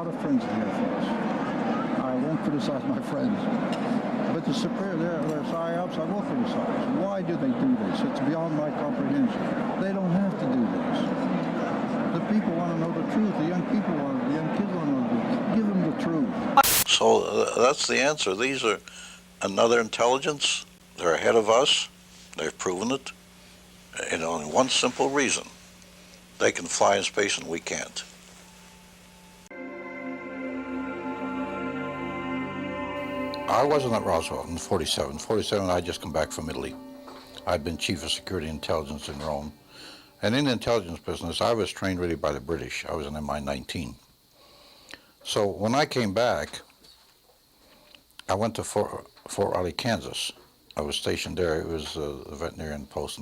lot of friends in the Air Force. I won't criticize my friends. But the superior, their PSYOPs, I will criticize. Why do they do this? It's beyond my comprehension. They don't have to do this. The people want to know the truth. The young people want, the young kids want to know the truth. Give them the truth. So that's the answer. These are another intelligence. They're ahead of us. They've proven it. And only one simple reason. They can fly in space and we can't. I wasn't at Roswell in 47. 47, I'd just come back from Italy. I'd been chief of security intelligence in Rome. And in the intelligence business, I was trained really by the British. I was an MI-19. So when I came back, I went to Fort Riley, Kansas. I was stationed there. It was a veterinarian post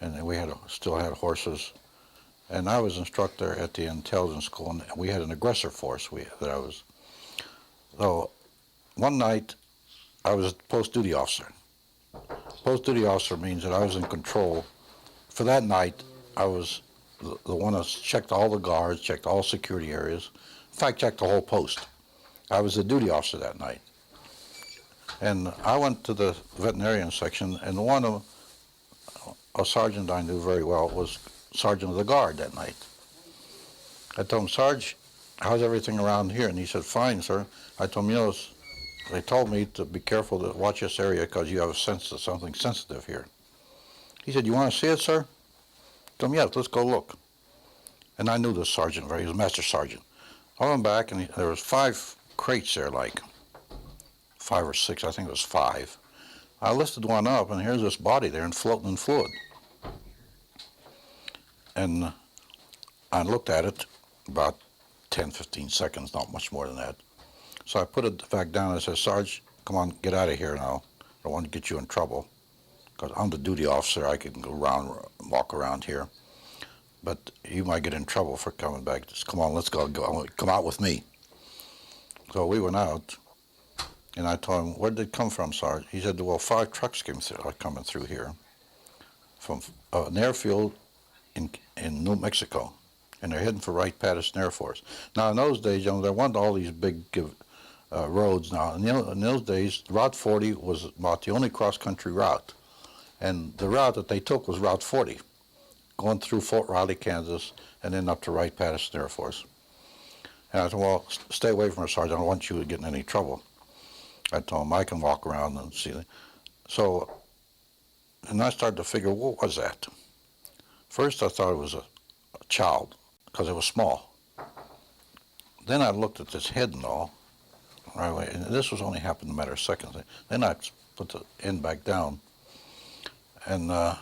and we still had horses. And I was instructor at the intelligence school, and we had an aggressor force So one night, I was a post-duty officer. Post-duty officer means that I was in control. For that night, I was the one that checked all the guards, checked all security areas. In fact, checked the whole post. I was the duty officer that night. And I went to the veterinarian section, and a sergeant I knew very well was sergeant of the guard that night. I told him, Sarge, how's everything around here? And he said, fine, sir. I told him, they told me to be careful to watch this area because you have a sense of something sensitive here. He said, you want to see it, sir? I told him, yes, let's go look. And I knew this sergeant he was a master sergeant. I went back, and there was 5 crates there, like 5 or 6, I think it was 5. I lifted one up, and here's this body there and floating in fluid. And I looked at it about 10, 15 seconds, not much more than that. So I put it back down and I said, Sarge, come on, get out of here now. I don't want to get you in trouble. Because I'm the duty officer, I can go around, walk around here. But you might get in trouble for coming back. Just come on, let's go. Come out with me. So we went out, and I told him, where did it come from, Sarge? He said, well, 5 trucks are coming through here from an airfield in New Mexico, and they're heading for Wright-Patterson Air Force. Now, in those days, there weren't all these big roads now. In those days, Route 40 was about the only cross-country route, and the route that they took was Route 40, going through Fort Riley, Kansas, and then up to Wright-Patterson Air Force. And I said, well, stay away from her, Sergeant. I don't want you to get in any trouble. I told him I can walk around and see. So, and I started to figure, what was that? First, I thought it was a child, because it was small. Then I looked at this head and all, right away, and this was only happened in a matter of seconds. Then I put the end back down, and the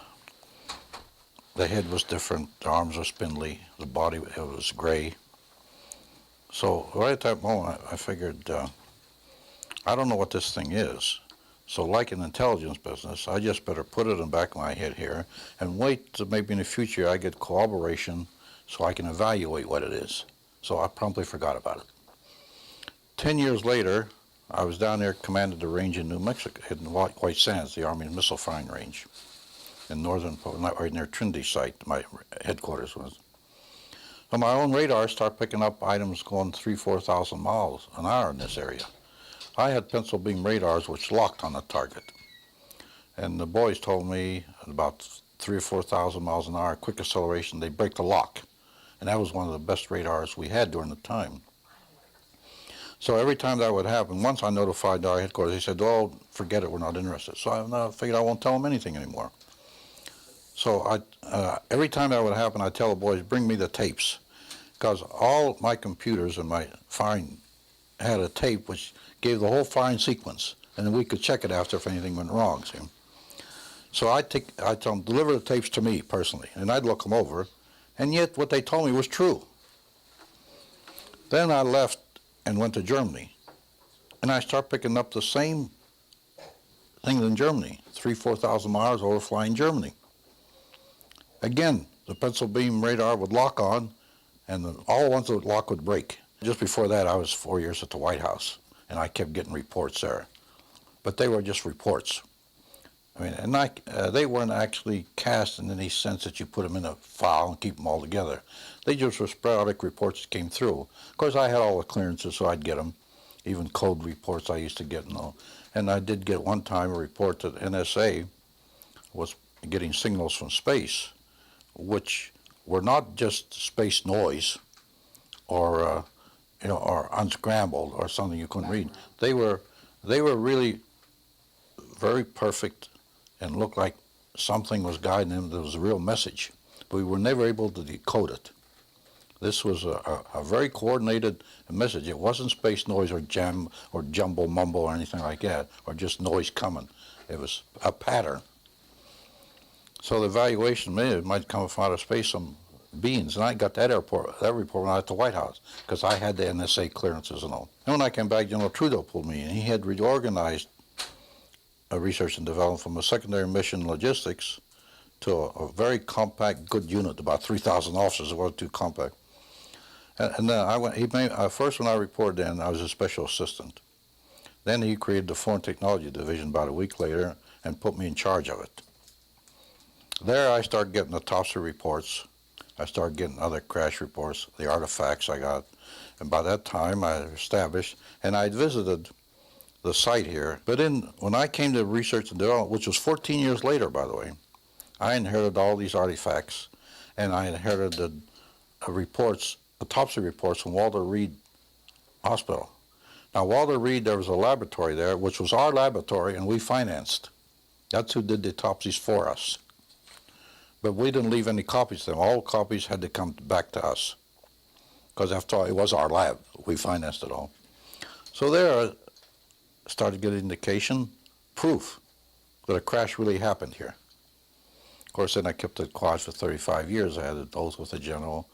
head was different, the arms were spindly, the body it was gray. So right at that moment, I figured, I don't know what this thing is. So like in the intelligence business, I just better put it in the back of my head here and wait till maybe in the future I get corroboration so I can evaluate what it is. So I promptly forgot about it. 10 years later, I was down there, commanded the range in New Mexico, in White Sands, the Army Missile Firing Range, in northern, right near Trinity site, my headquarters was. So my own radar started picking up items going 3,000 to 4,000 miles an hour in this area. I had pencil beam radars which locked on the target. And the boys told me at about 3,000 or 4,000 miles an hour, quick acceleration, they break the lock. And that was one of the best radars we had during the time. So every time that would happen, once I notified our headquarters, they said, oh, forget it, we're not interested. So I figured I won't tell them anything anymore. So every time that would happen, I'd tell the boys, bring me the tapes. Because all my computers and my firing had a tape which gave the whole firing sequence, and then we could check it after if anything went wrong, see? So I'd tell them, deliver the tapes to me personally, and I'd look them over, and yet what they told me was true. Then I left and went to Germany, and I started picking up the same things in Germany, 3,000 to 4,000 miles over flying Germany. Again, the pencil beam radar would lock on, and all the ones that would lock would break. Just before that, I was 4 years at the White House, and I kept getting reports there. But they were just reports. I mean, and they weren't actually cast in any sense that you put them in a file and keep them all together. They just were sporadic reports that came through. Of course, I had all the clearances, so I'd get them. Even code reports I used to get and all. And I did get one time a report that NSA was getting signals from space, which were not just space noise or or unscrambled or something you couldn't read. They were really very perfect and looked like something was guiding them. There was a real message, but we were never able to decode it. This was a very coordinated message. It wasn't space noise or jam or jumble mumble or anything like that, or just noise coming. It was a pattern. So the evaluation might come from outer space, some beings, and I got that report when I was at the White House, because I had the NSA clearances and all. And when I came back, General Trudeau pulled me in. He had reorganized research and development from a secondary mission logistics to a very compact, good unit, about 3,000 officers. It wasn't too compact. And then I went. He made first when I reported in, I was a special assistant. Then he created the Foreign Technology Division about a week later and put me in charge of it. There I started getting autopsy reports. I started getting other crash reports, the artifacts I got. And by that time I established, and I'd visited the site here. But when I came to research and development, which was 14 years later, by the way, I inherited all these artifacts, and I inherited reports, autopsy reports from Walter Reed Hospital. Now, Walter Reed, there was a laboratory there, which was our laboratory, and we financed. That's who did the autopsies for us. But we didn't leave any copies to them. All copies had to come back to us, because after all, it was our lab. We financed it all. So there I started getting indication, proof that a crash really happened here. Of course, then I kept it quiet for 35 years. I had an oath with the general,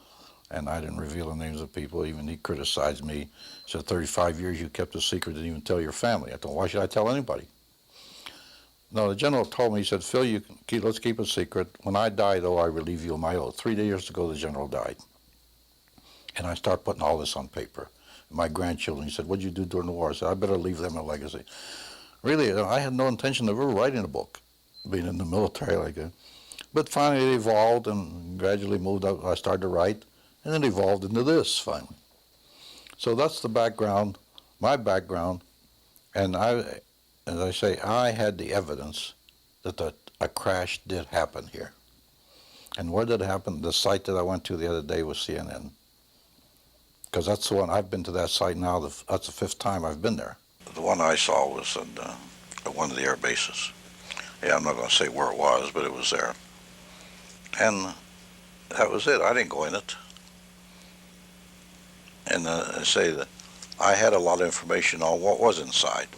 and I didn't reveal the names of people. Even he criticized me. He said, 35 years you kept a secret, didn't even tell your family. I thought, why should I tell anybody? No, the general told me, he said, Phil, let's keep it secret. When I die, though, I relieve you of my oath. 3 years ago, the general died. And I started putting all this on paper. My grandchildren, he said, what'd you do during the war? I said, I better leave them a legacy. Really, I had no intention of ever writing a book, being in the military like that. But finally it evolved and gradually moved up. I started to write, and it evolved into this finally. So that's the background, my background, and as I say, I had the evidence that a crash did happen here. And where did it happen? The site that I went to the other day was CNN. Because that's the one, I've been to that site now, that's the 5th time I've been there. The one I saw was at one of the air bases. Yeah, I'm not going to say where it was, but it was there. And that was it. I didn't go in it. And I say that I had a lot of information on what was inside.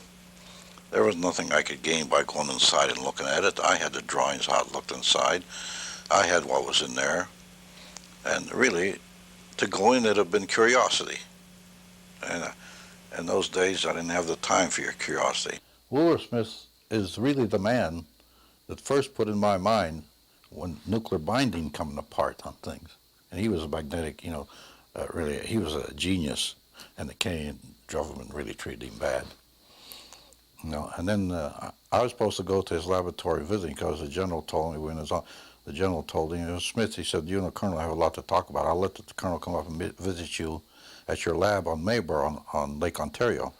There was nothing I could gain by going inside and looking at it. I had the drawings, how it looked inside. I had what was in there. And really, to go in, it'd have been curiosity. And in those days, I didn't have the time for your curiosity. Wooler Smith is really the man that first put in my mind when nuclear binding coming apart on things. And he was a magnetic, really, he was a genius, and the Canadian government really treated him bad. And then I was supposed to go to his laboratory visiting because the general told me the general told him, Smith, he said, you and the colonel have a lot to talk about. I'll let the colonel come up and visit you at your lab on Mayber on Lake Ontario.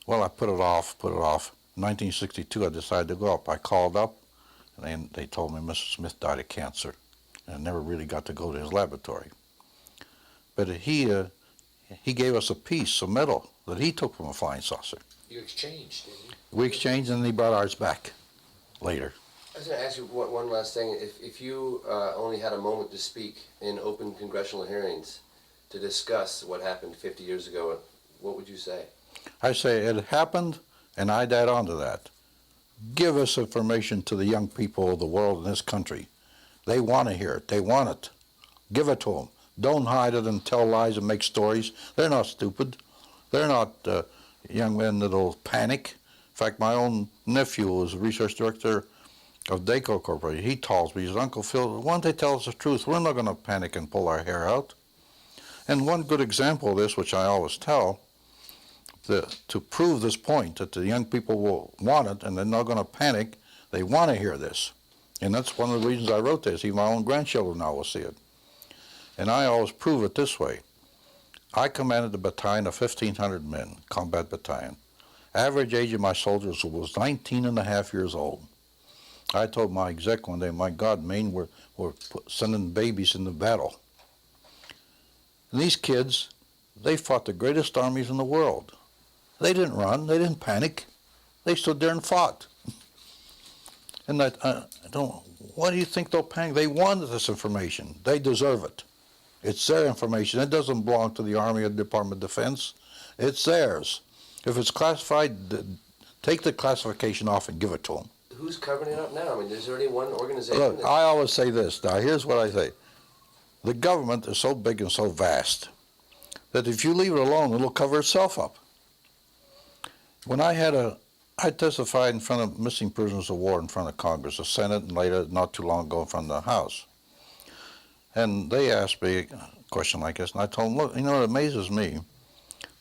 Well, I put it off. In 1962, I decided to go up. I called up, and they told me Mr. Smith died of cancer, and I never really got to go to his laboratory. But he gave us a piece of metal that he took from a flying saucer. You exchanged, didn't you? We exchanged, and he brought ours back later. I was going to ask you one last thing. If you only had a moment to speak in open congressional hearings to discuss what happened 50 years ago, what would you say? I say it happened, and I'd add on to that. Give us information to the young people of the world in this country. They want to hear it. They want it. Give it to them. Don't hide it and tell lies and make stories. They're not stupid. They're not young men that'll panic. In fact, my own nephew was research director of DACO Corporation. He tells me, he says, Uncle Phil, why don't they tell us the truth? We're not going to panic and pull our hair out. And one good example of this, which I always tell, to prove this point, that the young people will want it and they're not going to panic, They want to hear this. And that's one of the reasons I wrote this. Even my own grandchildren now will see it. And I always prove it this way. I commanded a battalion of 1,500 men, combat battalion. Average age of my soldiers was 19 and a half years old. I told my exec one day, my God, Maine, we're sending babies into battle. And these kids, they fought the greatest armies in the world. They didn't run, they didn't panic. They stood there and fought. And I don't, why do you think they'll panic? They wanted this information. They deserve it. It's their information. It doesn't belong to the Army or the Department of Defense. It's theirs. If it's classified, take the classification off and give it to them. Who's covering it up now? I mean, is there any one organization? Look, I always say this. Now, here's what I say. The government is so big and so vast that if you leave it alone, it'll cover itself up. When I testified in front of missing prisoners of war in front of Congress, the Senate, and later, not too long ago, in front of the House. And they asked me a question like this, and I told them, look, you know, it amazes me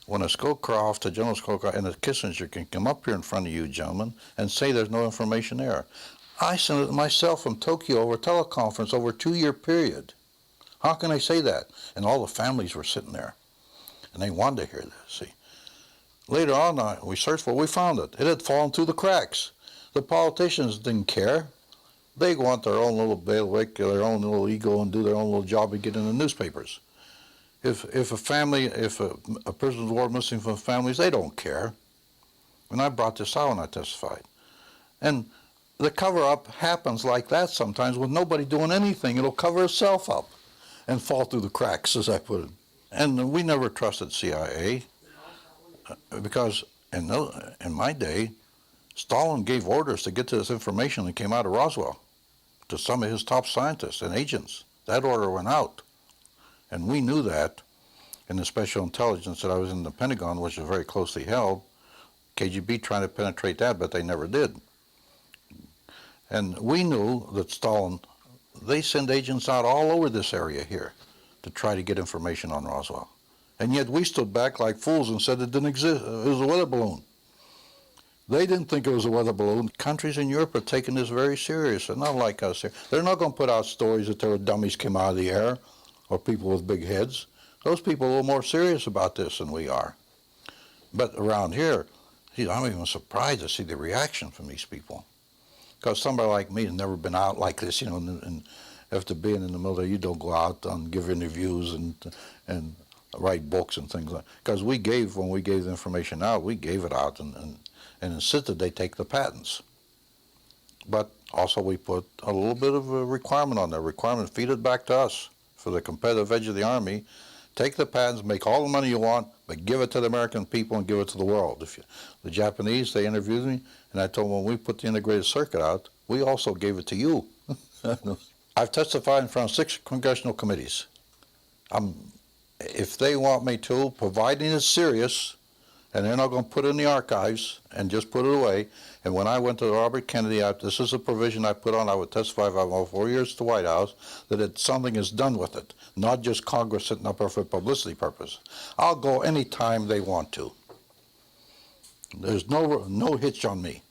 when a Scowcroft, a General Scowcroft, and a Kissinger can come up here in front of you, gentlemen, and say there's no information there. I sent it myself from Tokyo over teleconference over a 2-year period. How can I say that? And all the families were sitting there, and they wanted to hear this, see. Later on, we searched for it, we found it. It had fallen through the cracks. The politicians didn't care. They want their own little bailiwick, their own little ego, and do their own little job and get in the newspapers. If a prisoner of war missing from families, they don't care. And I brought this out when I testified. And the cover-up happens like that sometimes with nobody doing anything. It'll cover itself up and fall through the cracks, as I put it. And we never trusted CIA because in my day, Stalin gave orders to get to this information that came out of Roswell to some of his top scientists and agents. That order went out. And we knew that in the special intelligence that I was in the Pentagon, which was very closely held. KGB trying to penetrate that, but they never did. And we knew that Stalin, they send agents out all over this area here to try to get information on Roswell. And yet we stood back like fools and said it didn't exist. It was a weather balloon. They didn't think it was a weather balloon. Countries in Europe are taking this very serious. They're not like us here. They're not going to put out stories that there were dummies came out of the air or people with big heads. Those people are a little more serious about this than we are. But around here, I'm even surprised to see the reaction from these people. Because somebody like me has never been out like this, you know, and after being in the military, you don't go out and give interviews and write books and things like that. Because when we gave the information out, we gave it out and insisted they take the patents. But also we put a little bit of a requirement on there. Requirement, feed it back to us for the competitive edge of the Army. Take the patents, make all the money you want, but give it to the American people and give it to the world. The Japanese, they interviewed me, and I told them when we put the integrated circuit out, we also gave it to you. I've testified in front of 6 congressional committees. If they want me to, providing it's serious, and they're not going to put it in the archives and just put it away. And when I went to the Robert Kennedy, this is a provision I put on, I would testify if I'm over 4 years to the White House, that something is done with it, not just Congress sitting up there for publicity purpose. I'll go any time they want to. There's no hitch on me.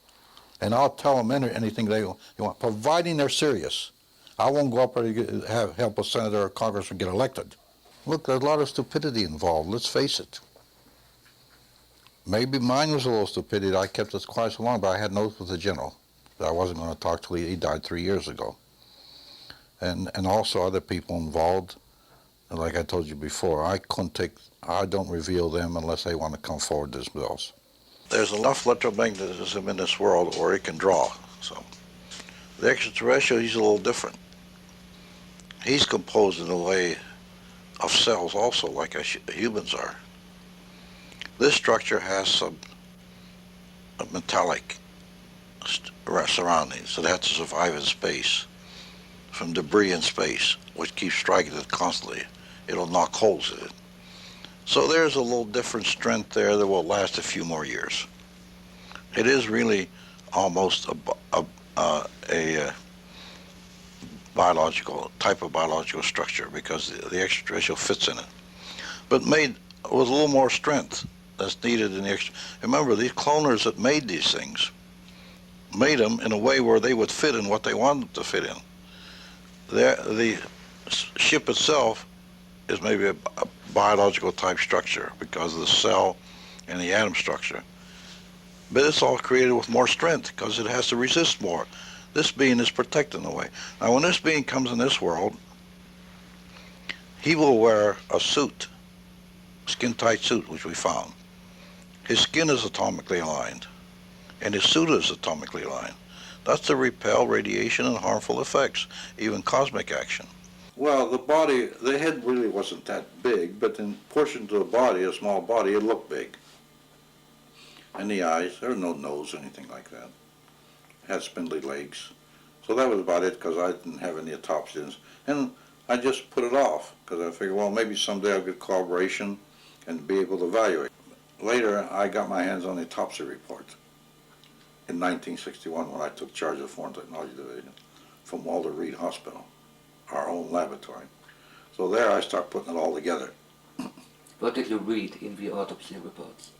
And I'll tell them anything they want, providing they're serious. I won't go up there to help a senator or congressman get elected. Look, there's a lot of stupidity involved, let's face it. Maybe mine was a little stupidity. I kept it quiet so long, but I had an oath with the general that I wasn't going to talk till he died 3 years ago. And also other people involved. And like I told you before, I don't reveal them unless they want to come forward themselves. There's enough electromagnetism in this world where it can draw. So the extraterrestrial, he's a little different. He's composed in a way of cells also, like humans are. This structure has some metallic surroundings that has to survive in space, from debris in space, which keeps striking it constantly. It'll knock holes in it. So there's a little different strength there that will last a few more years. It is really almost a biological type of biological structure because the extraterrestrial fits in it, but made with a little more strength that's needed in the extra. Remember, these cloners that made these things, made them in a way where they would fit in what they wanted them to fit in. The ship itself is maybe a biological type structure because of the cell and the atom structure. But it's all created with more strength because it has to resist more. This being is protected in a way. Now when this being comes in this world, he will wear a suit, skin-tight suit, which we found. His skin is atomically aligned, and his suit is atomically aligned. That's to repel radiation and harmful effects, even cosmic action. Well, the head really wasn't that big, but in portions of the body, a small body, it looked big. And the eyes, there was no nose or anything like that. It had spindly legs. So that was about it because I didn't have any autopsies. And I just put it off because I figured, well, maybe someday I'll get corroboration and be able to evaluate. Later, I got my hands on the autopsy report in 1961 when I took charge of the Foreign Technology Division from Walter Reed Hospital, our own laboratory. So there I start putting it all together. What did you read in the autopsy reports?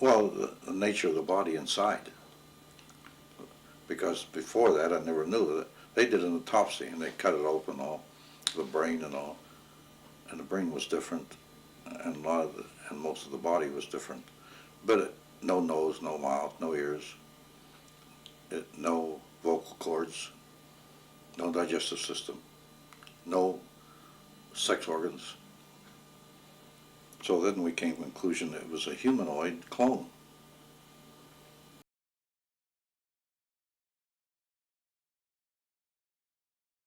Well, the nature of the body inside. Because before that I never knew that. They did an autopsy and they cut it open, all the brain and all, and the brain was different, and most of the body was different. But no nose, no mouth, no ears, no vocal cords, no digestive system, no sex organs. So then we came to the conclusion that it was a humanoid clone.